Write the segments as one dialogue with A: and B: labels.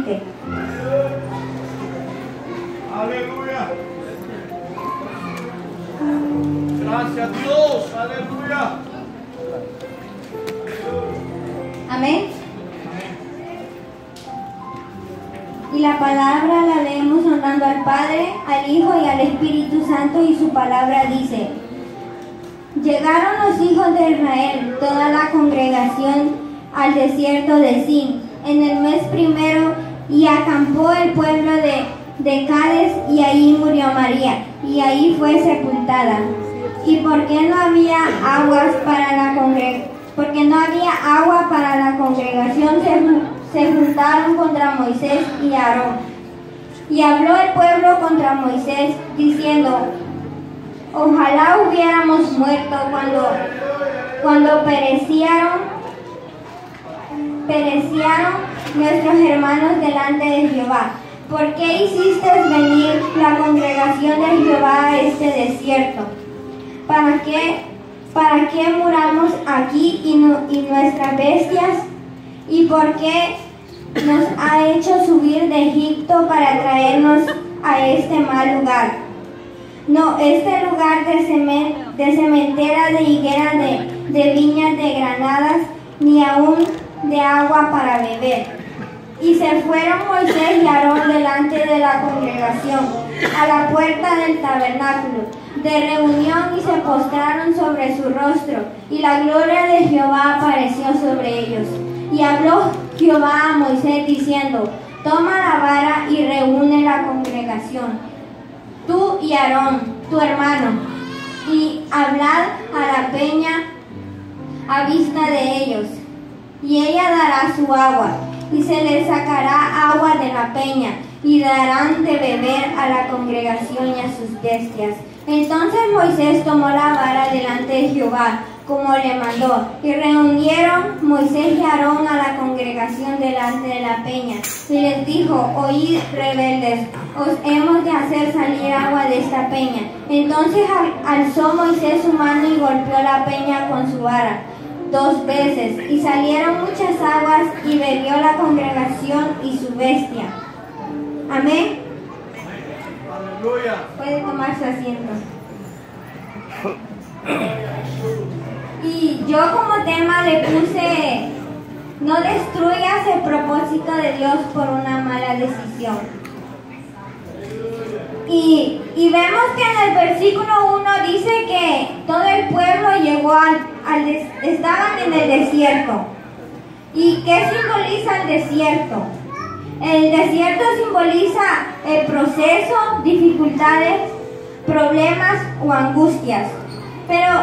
A: eternamente.
B: Aleluya. Gracias Dios. Aleluya.
A: Amén. Y la palabra la leemos honrando al Padre, al Hijo y al Espíritu Santo, y su palabra dice: llegaron los hijos de Israel, toda la congregación, al desierto de Sin, en el mes primero, y acampó el pueblo de Cades, y ahí murió María, y ahí fue sepultada. ¿Y por qué no había aguas para la congregación? Porque no había agua para la congregación, se juntaron contra Moisés y Aarón. Y habló el pueblo contra Moisés, diciendo: ojalá hubiéramos muerto cuando perecieron nuestros hermanos delante de Jehová. ¿Por qué hiciste venir la congregación de Jehová a este desierto? ¿Para qué muramos aquí y nuestras bestias? ¿Y por qué nos ha hecho subir de Egipto para traernos a este mal lugar? No, este lugar de sementera, de higueras, de viñas, de granadas, ni aún de agua para beber. Y se fueron Moisés y Aarón delante de la congregación a la puerta del tabernáculo de reunión, y se postraron sobre su rostro, y la gloria de Jehová apareció sobre ellos. Y habló Jehová a Moisés diciendo: toma la vara y reúne la congregación, tú y Aarón, tu hermano, y hablad a la peña a vista de ellos, y ella dará su agua, y se les sacará agua de la peña, y darán de beber a la congregación y a sus bestias. Entonces Moisés tomó la vara delante de Jehová, como le mandó, y reunieron Moisés y Aarón a la congregación delante de la peña, y les dijo: oíd, rebeldes, os hemos de hacer salir agua de esta peña. Entonces alzó Moisés su mano y golpeó la peña con su vara 2 veces, y salieron muchas aguas, y bebió la congregación y su bestia. Amén.
B: Aleluya.
A: Puede tomar su asiento. Y yo como tema le puse: no destruyas el propósito de Dios por una mala decisión. Y vemos que en el versículo 1 dice que todo el pueblo llegó estaban en el desierto. ¿Y qué simboliza el desierto? El desierto simboliza el proceso, dificultades, problemas o angustias. Pero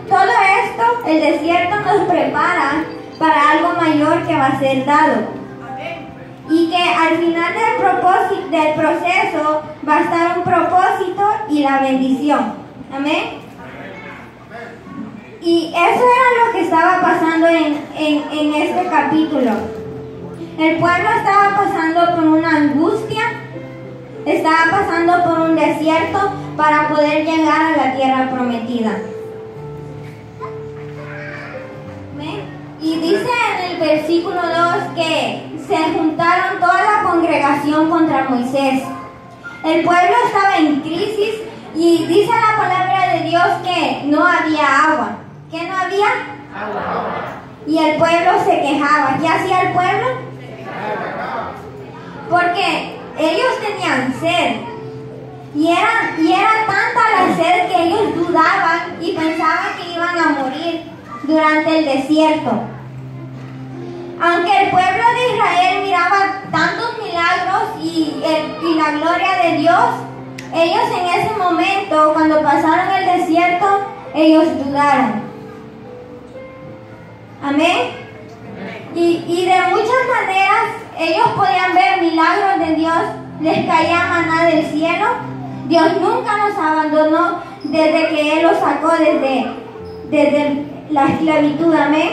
A: todo esto, el desierto nos prepara para algo mayor que va a ser dado. Y que al final del proceso va a estar un propósito y la bendición. Amén. Y eso era lo que estaba pasando en este capítulo. El pueblo estaba pasando por una angustia, estaba pasando por un desierto para poder llegar a la tierra prometida. ¿Ven? Y dice en el versículo 2 que se juntaron toda la congregación contra Moisés. El pueblo estaba en crisis y dice la palabra de Dios que no había agua. ¿Qué no había? Agua. Y el pueblo se quejaba. ¿Qué hacía el pueblo? Porque ellos tenían sed. Y era tanta la sed que ellos dudaban y pensaban que iban a morir durante el desierto. Aunque el pueblo de Israel miraba tantos milagros y la gloria de Dios, ellos en ese momento, cuando pasaron el desierto, ellos dudaron. Amén. Y de muchas maneras ellos podían ver milagros de Dios, les caía maná del cielo. Dios nunca nos abandonó desde que Él los sacó desde la esclavitud. Amén.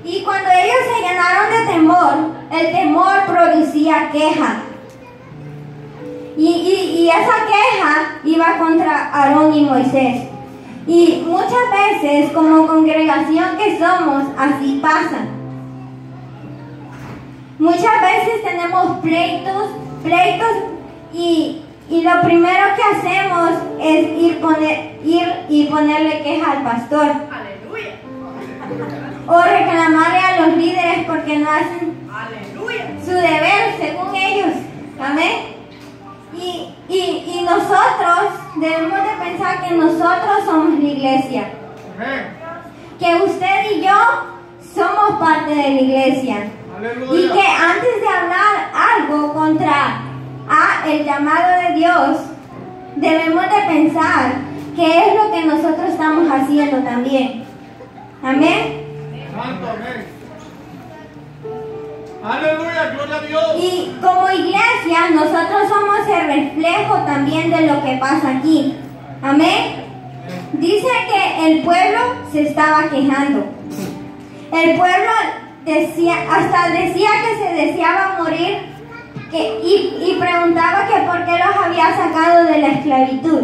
A: Y cuando ellos se llenaron de temor, el temor producía queja. Y esa queja iba contra Aarón y Moisés. Y muchas veces, como congregación que somos, así pasa. Muchas veces tenemos pleitos y lo primero que hacemos es ir y ponerle queja al pastor.
C: Aleluya.
A: O reclamarle a los líderes porque no hacen
C: Aleluya.
A: su deber según ellos. Amén. Y nosotros debemos de pensar que nosotros somos la iglesia.
B: Amén.
A: Que usted y yo somos parte de la iglesia.
B: Aleluya.
A: Y que antes de hablar algo contra el llamado de Dios, debemos de pensar qué es lo que nosotros estamos haciendo también. Amén.
B: Santo, amén. Aleluya, gloria a Dios.
A: Y como iglesia, nosotros somos el reflejo también de lo que pasa aquí. Amén. Dice que el pueblo se estaba quejando. El pueblo hasta decía que se deseaba morir y preguntaba que por qué los había sacado de la esclavitud.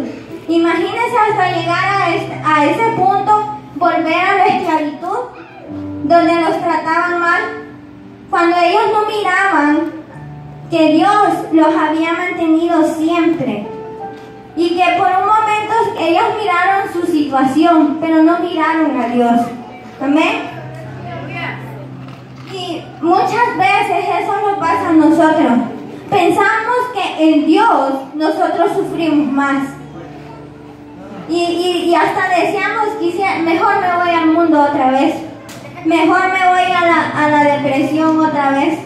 A: Imagínense hasta llegar a ese punto, volver a la esclavitud, donde los trataban mal, cuando ellos no miraban que Dios los había mantenido siempre. Y que por un momento ellos miraron su situación, pero no miraron a Dios. Amén. Y muchas veces eso nos pasa a nosotros. Pensamos que en Dios nosotros sufrimos más. Y hasta deseamos, mejor me voy al mundo otra vez. Mejor me voy a la depresión otra vez.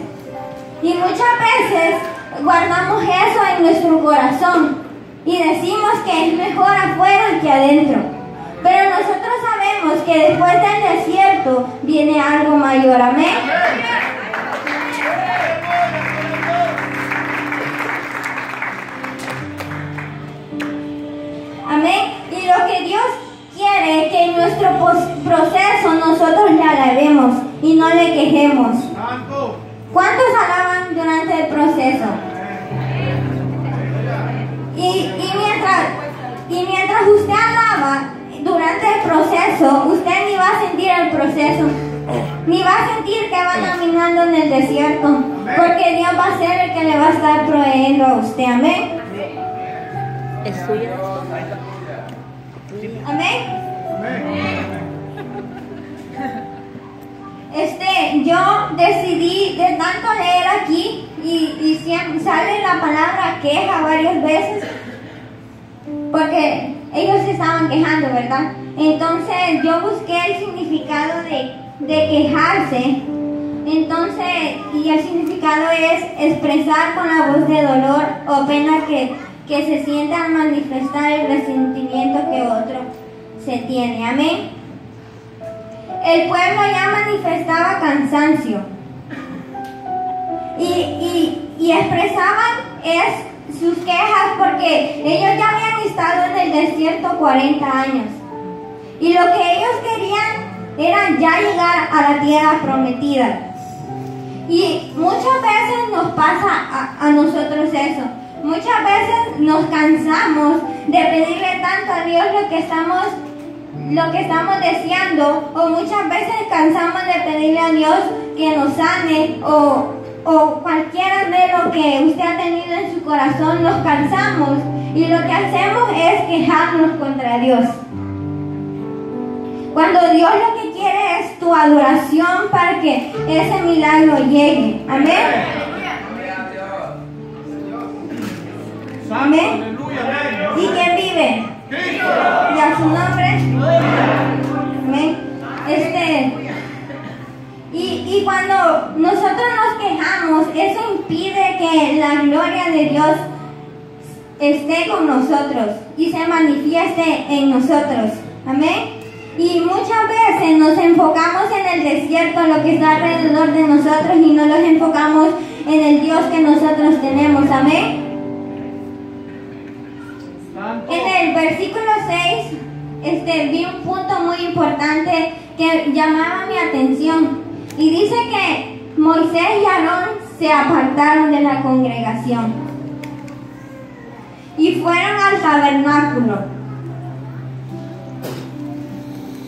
A: Y muchas veces guardamos eso en nuestro corazón y decimos que es mejor afuera que adentro. Pero nosotros sabemos que después del desierto viene algo mayor. Amén. Amén. Y lo que Dios quiere es que en nuestro proceso nosotros le alabemos y no le quejemos.
B: Santo.
A: ¿Cuántos alaban durante el proceso? Y mientras usted alaba durante el proceso, usted ni va a sentir el proceso, ni va a sentir que va caminando en el desierto, porque Dios va a ser el que le va a estar proveyendo a usted. Amén.
D: ¿Es suya?
A: Amén.
B: Amén.
A: Yo decidí de tanto leer aquí y siempre sale la palabra queja varias veces, porque ellos se estaban quejando, ¿verdad? Entonces yo busqué el significado de quejarse. Entonces, y el significado es expresar con la voz de dolor o pena que se sienta al manifestar el resentimiento que otro se tiene. Amén. El pueblo ya manifestaba cansancio y expresaban sus quejas porque ellos ya habían estado en el desierto 40 años y lo que ellos querían era ya llegar a la tierra prometida. Y muchas veces nos pasa a nosotros eso. Muchas veces nos cansamos de pedirle tanto a Dios lo que estamos deseando, o muchas veces cansamos de pedirle a Dios que nos sane o cualquier anhelo que usted ha tenido en su corazón. Nos cansamos y lo que hacemos es quejarnos contra Dios, cuando Dios lo que quiere es tu adoración para que ese milagro llegue. Amén. Amén.
B: Aleluya, amén.
A: ¿Y quién vive?
B: Cristo.
A: Y a su nombre. Amén. Y cuando nosotros nos quejamos, eso impide que la gloria de Dios esté con nosotros y se manifieste en nosotros. Amén. Y muchas veces nos enfocamos en el desierto, lo que está alrededor de nosotros, y no nos enfocamos en el Dios que nosotros tenemos. Amén.
B: Santo.
A: En el versículo 6 vi un punto muy importante que llamaba mi atención. Y dice que Moisés y Aarón se apartaron de la congregación y fueron al tabernáculo.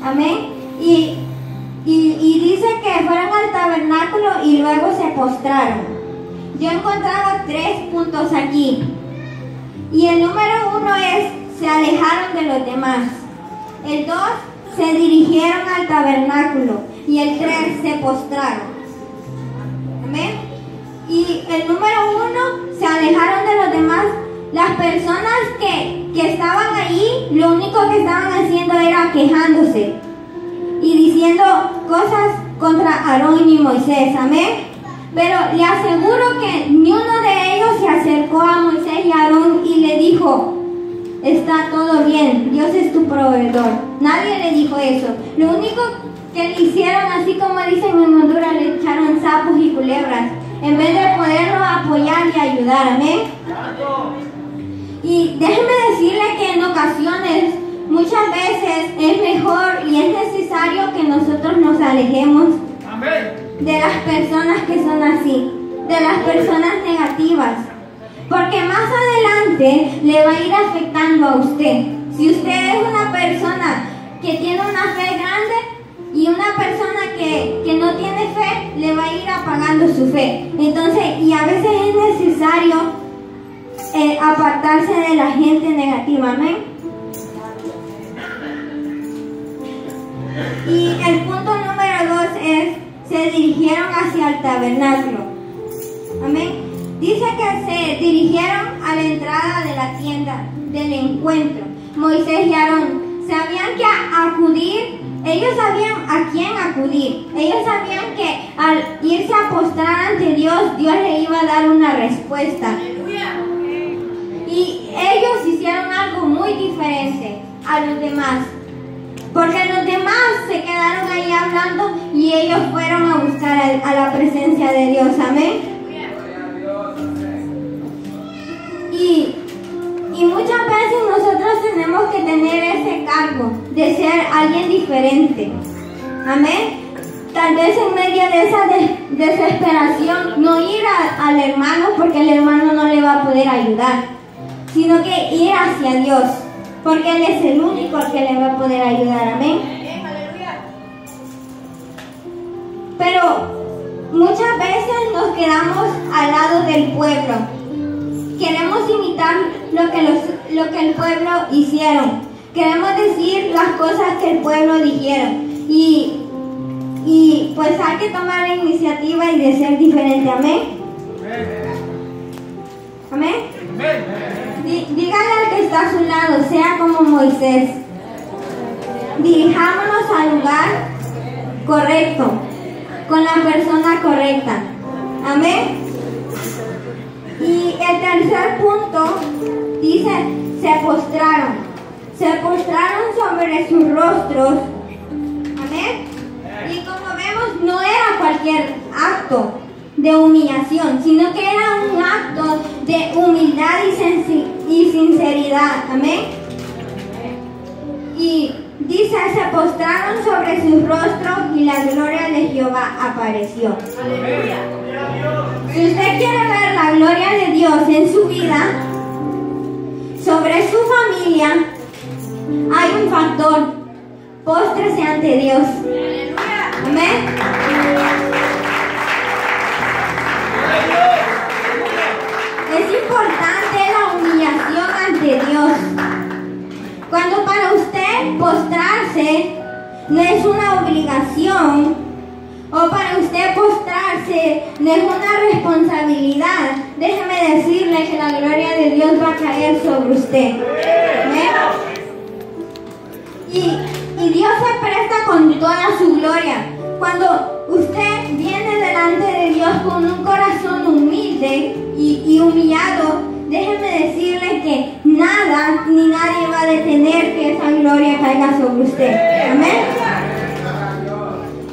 A: Amén. Y Y dice que fueron al tabernáculo y luego se postraron. Yo encontraba 3 puntos aquí. Y el número 1 es, se alejaron de los demás. El 2, se dirigieron al tabernáculo. Y el 3, se postraron. Amén. Y el número 1, se alejaron de los demás. Las personas que estaban ahí, lo único que estaban haciendo era quejándose y diciendo cosas contra Aarón y Moisés. Amén. Pero le aseguro que ni uno de ellos se acercó a Moisés y a Aarón y le dijo, está todo bien, Dios es tu proveedor. Nadie le dijo eso. Lo único que le hicieron, así como dicen en Honduras, le echaron sapos y culebras, en vez de poderlo apoyar y ayudar. Amén. Y déjenme decirle que en ocasiones, muchas veces es mejor y es necesario que nosotros nos alejemos de las personas que son así, de las personas negativas, porque más adelante le va a ir afectando a usted. Si usted es una persona que tiene una fe grande y una persona que no tiene fe, le va a ir apagando su fe. Entonces, y a veces es necesario apartarse de la gente negativa. Amén. Y el punto número 2 es, se dirigieron hacia el tabernáculo. Amén. Dice que se dirigieron a la entrada de la tienda del encuentro. Moisés y Aarón sabían que acudir, ellos sabían a quién acudir. Ellos sabían que al irse a postrar ante Dios, Dios le iba a dar una respuesta. Y ellos hicieron algo muy diferente a los demás, porque los demás se quedaron ahí hablando y ellos fueron a buscar a la presencia de Dios. Amén. Y muchas veces nosotros tenemos que tener ese cargo de ser alguien diferente. Amén. Tal vez en medio de esa desesperación, no ir al hermano porque el hermano no le va a poder ayudar, sino que ir hacia Dios, porque Él es el único al que le va a poder ayudar. Amén. Pero muchas veces nos quedamos al lado del pueblo. Queremos imitar lo que el pueblo hicieron. Queremos decir las cosas que el pueblo dijeron. Y pues hay que tomar la iniciativa y de ser diferente. Amén. Amén. Dígale al que está a su lado, sea como Moisés. Dirijámonos al lugar correcto, con la persona correcta. Amén. Y el tercer punto dice, se postraron. Se postraron sobre sus rostros. Amén. Y como vemos, no era cualquier acto de humillación, sino que era un acto de humildad y sinceridad. Amén. Y dice, se postraron sobre sus rostros y la gloria de Jehová apareció. Aleluya. Si usted quiere ver la gloria de Dios en su vida, sobre su familia, hay un factor: póstrese ante Dios. Amén. Es importante la humillación ante Dios. Cuando para usted postrarse no es una obligación, o para usted postrarse no es una responsabilidad, déjeme decirle que la gloria de Dios va a caer sobre usted. ¿Amén? Y Dios se presta con toda su gloria. Cuando usted viene delante de Dios con un corazón humilde y humillado, déjeme decirle que nada ni nadie va a detener que esa gloria caiga sobre usted. Amén.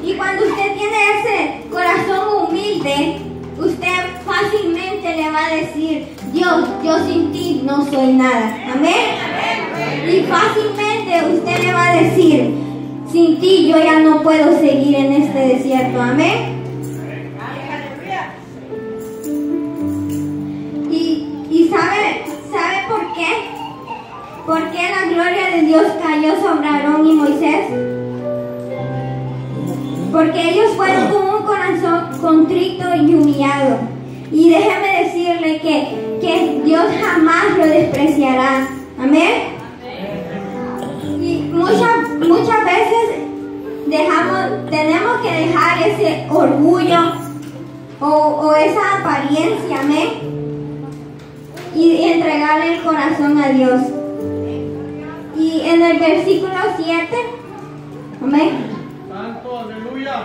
A: Y cuando usted tiene ese corazón humilde, usted fácilmente le va a decir: Dios, yo sin ti no soy nada. Amén. Y fácilmente usted le va a decir: sin ti yo ya no puedo seguir en este desierto. Amén. Y ¿sabe por qué? ¿Por qué la gloria de Dios cayó sobre Aarón y Moisés? pues con un corazón contrito y humillado. Y déjeme decirle que Dios jamás lo despreciará. Amén. Y muchas veces tenemos que dejar ese orgullo o esa apariencia, amén, y entregarle el corazón a Dios. Y en el versículo 7, amén,
B: Santo, aleluya.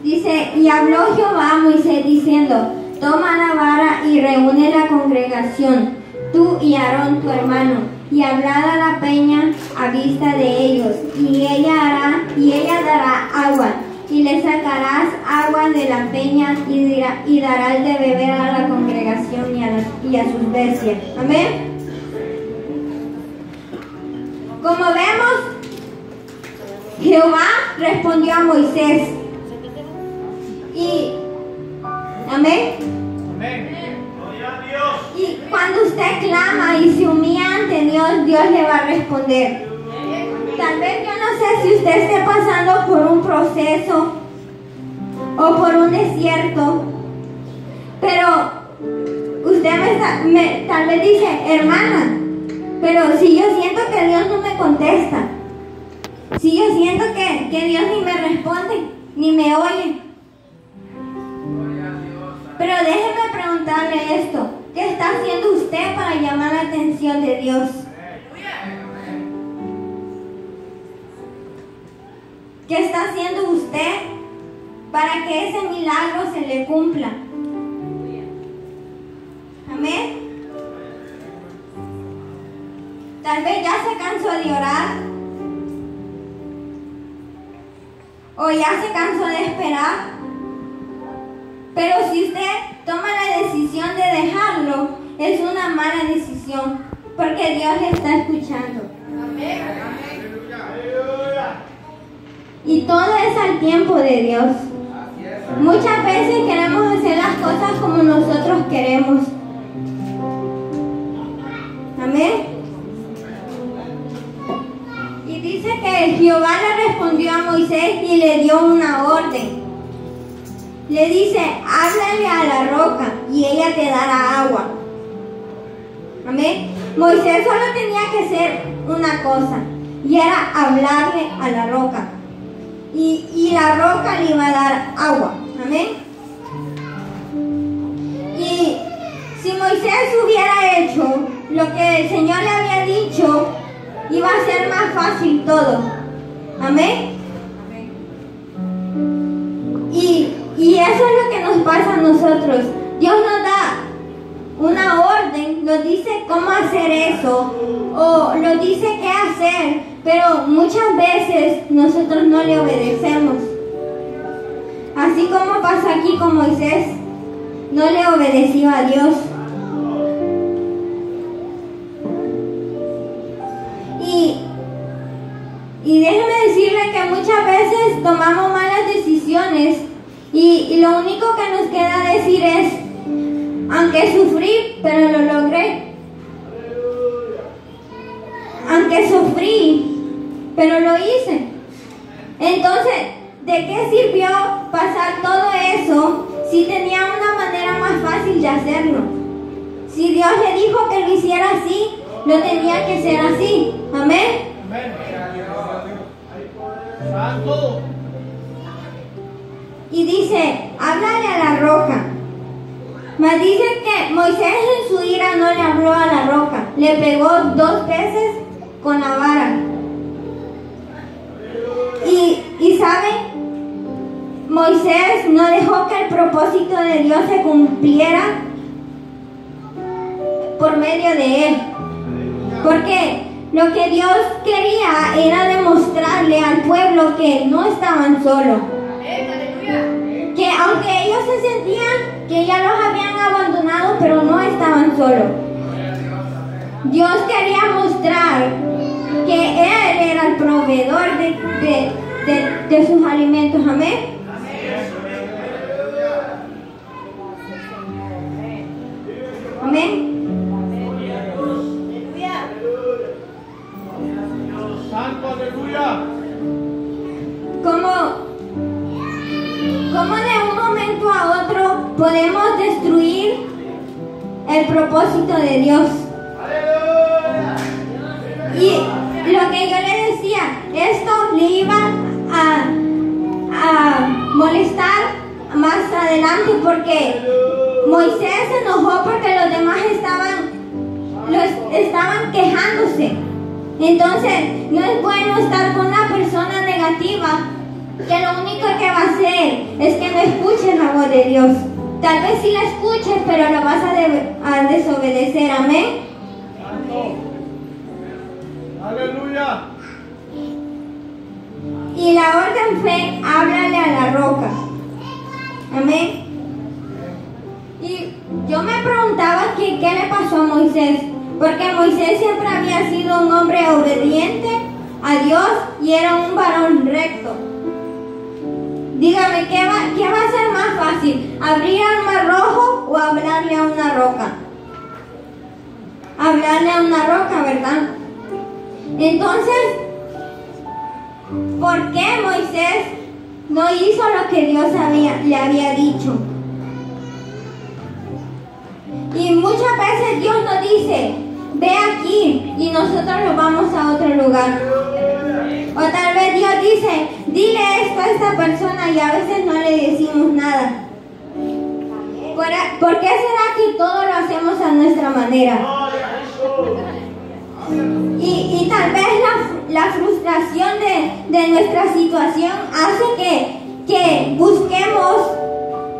A: dice: y habló Jehová a Moisés diciendo: toma la vara y reúne la congregación, tú y Aarón tu hermano, y hablad a la peña a vista de ellos, y ella dará agua, y le sacarás agua de la peña, y darás de beber a la congregación y a sus bestias. Amén. Como vemos, Jehová respondió a Moisés. Y amén.
B: Amén. Gloria a Dios.
A: Y cuando usted clama y se humilla ante Dios, Dios le va a responder. Tal vez yo no sé si usted esté pasando por un proceso o por un desierto, pero usted tal vez dice: hermana, pero si yo siento que Dios no me contesta, si yo siento que Dios ni me responde, ni me oye. Pero déjeme preguntarle esto: ¿qué está haciendo usted para llamar la atención de Dios? ¿Qué está haciendo usted para que ese milagro se le cumpla? Amén. Tal vez ya se cansó de orar, o ya se cansó de esperar. Pero si usted toma la decisión de dejarlo, es una mala decisión, porque Dios le está escuchando.
B: Amén.
A: Y todo es al tiempo de Dios. Muchas veces queremos hacer las cosas como nosotros queremos. Amén. Y dice que Jehová le respondió a Moisés y le dio una orden. Le dice: háblale a la roca y ella te dará agua. Amén. Moisés solo tenía que hacer una cosa, y era hablarle a la roca. Y la roca le iba a dar agua. Amén. Y si Moisés hubiera hecho lo que el Señor le había dicho, iba a ser más fácil todo. Amén. Y eso es lo que nos pasa a nosotros. Dios nos da una orden, nos dice cómo hacer eso, o nos dice qué hacer, pero muchas veces nosotros no le obedecemos. Así como pasa aquí con Moisés, no le obedeció a Dios. Y déjeme decirle que muchas veces tomamos malas decisiones y lo único que nos queda decir es: aunque sufrí, pero lo logré. Aunque sufrí, pero lo hice. Entonces, ¿de qué sirvió pasar todo eso si tenía una manera más fácil de hacerlo? Si Dios le dijo que lo hiciera así, lo tenía que hacer así. Amén.
B: Amén. Santo.
A: Y dice: háblale a la roca. Mas dice que Moisés en su ira no le habló a la roca, le pegó 2 veces con la vara. Y ¿saben? Moisés no dejó que el propósito de Dios se cumpliera por medio de él. Porque lo que Dios quería era demostrarle al pueblo que no estaban solos. Que aunque ellos se sentían que ya los habían abandonado, pero no estaban solos. Dios quería mostrar que Él era el proveedor de sus alimentos. Amén. Amén.
B: Santo, aleluya.
A: destruir el propósito de Dios. Y lo que yo le decía, esto le iba a molestar más adelante, porque Moisés se enojó porque los demás estaban quejándose. Entonces no es bueno estar con una persona negativa que lo único que va a hacer es que no escuches la voz de Dios. Tal vez sí la escuches, pero lo vas a desobedecer. Amén.
B: Aleluya.
A: Y la orden fue: háblale a la roca. Amén. Y yo me preguntaba qué le pasó a Moisés, porque Moisés siempre había sido un hombre obediente a Dios y era un varón recto. Dígame, ¿qué va a ser más fácil? ¿Abrir el mar rojo o hablarle a una roca? Hablarle a una roca, ¿verdad? Entonces, ¿por qué Moisés no hizo lo que Dios le había dicho? Y muchas veces Dios nos dice: ve aquí, y nosotros nos vamos a otro lugar. O tal vez Dios dice: dile esto a esta persona, y a veces no le decimos nada. ¿Por qué será que todo lo hacemos a nuestra manera? Y tal vez la frustración de nuestra situación hace que busquemos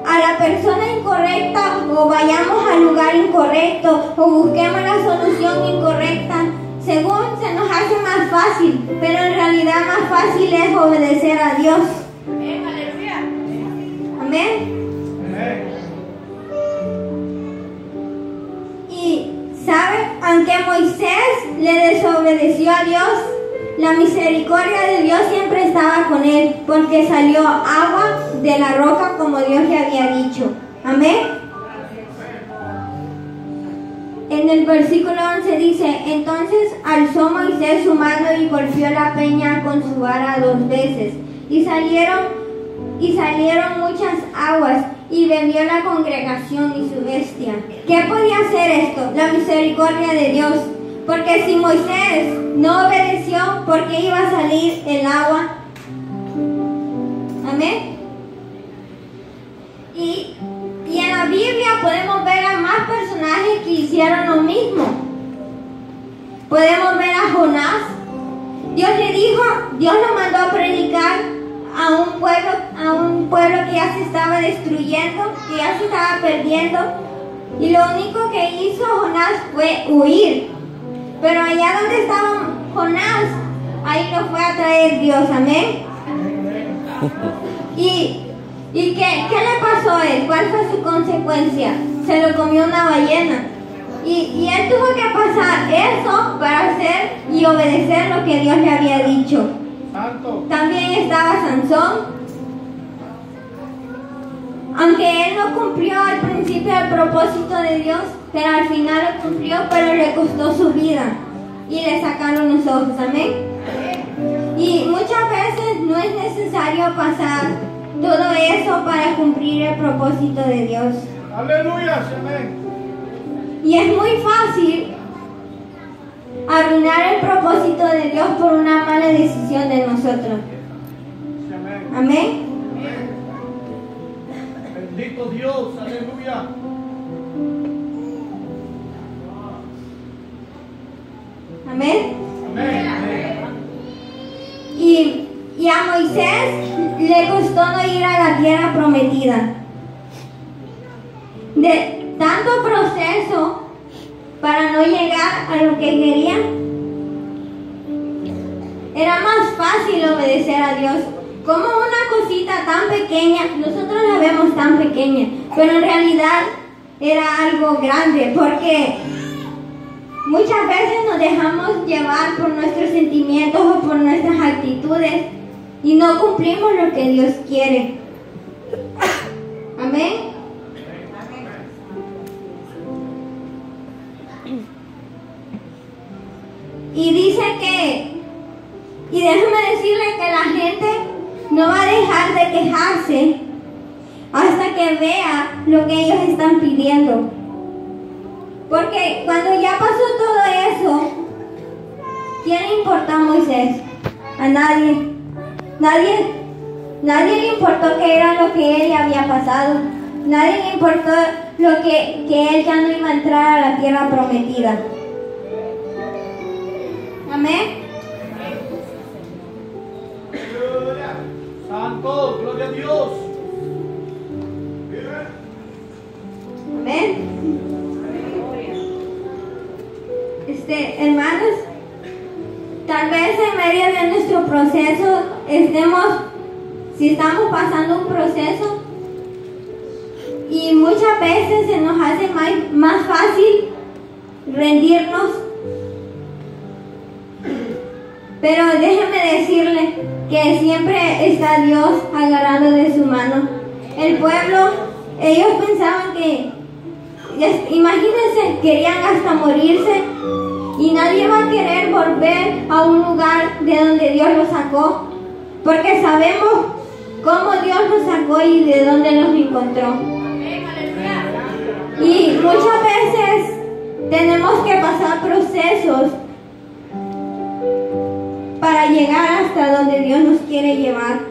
A: a la persona incorrecta, o vayamos al lugar incorrecto, o busquemos la solución incorrecta, según se nos hace más fácil, pero en realidad más fácil es obedecer a Dios. Amén. Y ¿sabe? Aunque Moisés le desobedeció a Dios, la misericordia de Dios siempre estaba con él, porque salió agua de la roca como Dios le había dicho. Amén. En el versículo 11 dice: entonces alzó Moisés su mano y golpeó la peña con su vara 2 veces, y salieron muchas aguas, y bebió la congregación y su bestia. ¿Qué podía hacer esto? La misericordia de Dios. Porque si Moisés no obedeció, ¿por qué iba a salir el agua? Amén. Y en la Biblia podemos ver a más personajes que hicieron lo mismo. Podemos ver a Jonás. Dios lo mandó a predicar a un pueblo que ya se estaba destruyendo, que ya se estaba perdiendo. Y lo único que hizo Jonás fue huir. Pero allá donde estaba Jonás, ahí lo fue a traer Dios. Amén. ¿Y qué le pasó a él? ¿Cuál fue su consecuencia? Se lo comió una ballena. Y él tuvo que pasar eso para hacer y obedecer lo que Dios le había dicho.
B: Santo.
A: También estaba Sansón. Aunque él no cumplió al principio el propósito de Dios, pero al final lo cumplió, pero le costó su vida y le sacaron los ojos. Amén. Y muchas veces no es necesario pasar todo eso para cumplir el propósito de Dios.
B: Aleluya. Amén.
A: Y es muy fácil arruinar el propósito de Dios por una mala decisión de nosotros. Amén.
B: Bendito Dios. Aleluya.
A: Amén.
B: Amén.
A: Y a Moisés le costó no ir a la tierra prometida. De tanto proceso para no llegar a lo que quería, era más fácil obedecer a Dios. Como una cosita tan pequeña, nosotros la vemos tan pequeña, pero en realidad era algo grande, porque muchas veces nos dejamos llevar por nuestros sentimientos o por nuestras actitudes y no cumplimos lo que Dios quiere. Amén. Y dice y déjame decirle que la gente no va a dejar de quejarse hasta que vea lo que ellos están pidiendo. Porque cuando ya pasó todo eso, ¿quién le importó a Moisés? A nadie. Nadie le importó que era lo que él le había pasado. Nadie le importó lo que él ya no iba a entrar a la tierra prometida. Amén.
B: Santo, gloria a Dios.
A: Amén. Hermanos, tal vez en medio de nuestro proceso si estamos pasando un proceso y muchas veces se nos hace más fácil rendirnos. Pero déjeme decirle que siempre está Dios agarrando de su mano. El pueblo, ellos pensaban que, imagínense, querían hasta morirse y nadie va a querer volver a un lugar de donde Dios los sacó, porque sabemos cómo Dios los sacó y de dónde los encontró. Y muchas veces tenemos que pasar procesos para llegar hasta donde Dios nos quiere llevar.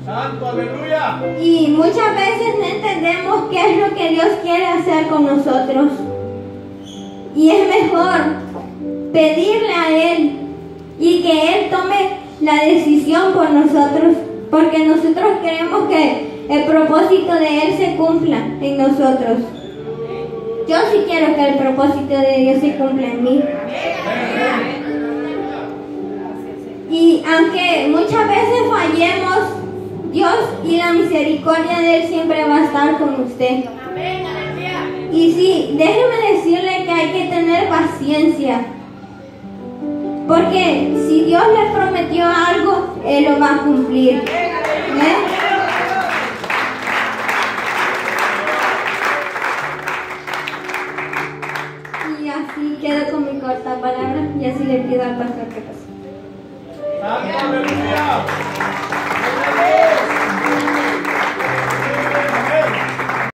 B: Santo, aleluya.
A: Y muchas veces no entendemos qué es lo que Dios quiere hacer con nosotros. Y es mejor pedirle a Él y que Él tome la decisión por nosotros, porque nosotros queremos que el propósito de Él se cumpla en nosotros. Yo sí quiero que el propósito de Dios se cumpla en mí. Y aunque muchas veces fallemos, Dios y la misericordia de Él siempre va a estar con usted. Y sí, déjeme decirle que hay que tener paciencia, porque si Dios le prometió algo, Él lo va a cumplir. ¿Amén? Y así quedo con mi corta palabra y así le pido al pastor que pase.
B: Santo, aleluya.